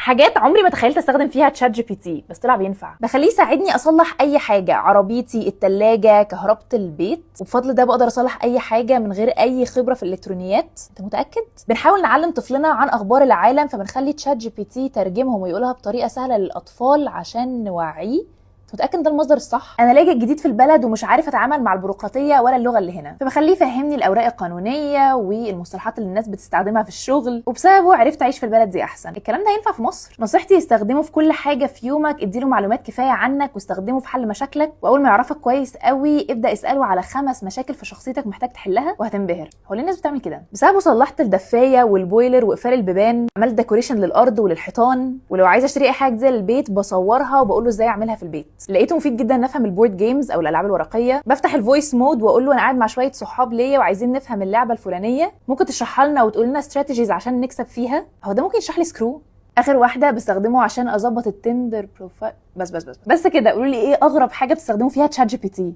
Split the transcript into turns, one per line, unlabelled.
حاجات عمري ما تخيلت استخدم فيها تشات جي بي تي، بس طلع بينفع. بخليه يساعدني اصلح اي حاجه، عربيتي، التلاجة، كهربة البيت، وبفضل ده بقدر اصلح اي حاجه من غير اي خبره في الالكترونيات. انت متاكد؟ بنحاول نعلم طفلنا عن اخبار العالم، فبنخلي تشات جي بي تي يترجمهم ويقولها بطريقه سهله للاطفال عشان نوعيه. متأكد ده المصدر الصح؟ انا لاجئ جديد في البلد ومش عارف اتعامل مع البيروقراطيه ولا اللغه اللي هنا، فبخليه يفهمني الاوراق القانونيه والمصطلحات اللي الناس بتستخدمها في الشغل، وبسببه عرفت اعيش في البلد دي احسن. الكلام ده ينفع في مصر؟ نصيحتي يستخدمه في كل حاجه في يومك، اديله معلومات كفايه عنك واستخدمه في حل مشاكلك، واول ما يعرفك كويس قوي ابدا اساله على 5 مشاكل في شخصيتك محتاج تحلها وهتنبهر. هو ليه الناس بتعمل كده؟ بسببه صلحت الدفايه والبويلر وقفال البيبان، عملت ديكوريشن للارض وللحيطان، ولو عايزه اشتري اي حاجه جديده للبيت بصورها وبقول له ازاي اعملها في البيت. لقيته مفيد جدا نفهم البورد جيمز او الالعاب الورقيه. بفتح الفويس مود واقول له انا قاعد مع شويه صحاب ليا وعايزين نفهم اللعبه الفلانيه، ممكن تشرحها لنا وتقول لنا استراتيجيز عشان نكسب فيها. هو ده ممكن يشرح لي سكرو؟ اخر واحده بستخدمه عشان اظبط التندر بروفايل. بس كده. قولوا لي ايه اغرب حاجه بتستخدموا فيها تشات جي بي تي؟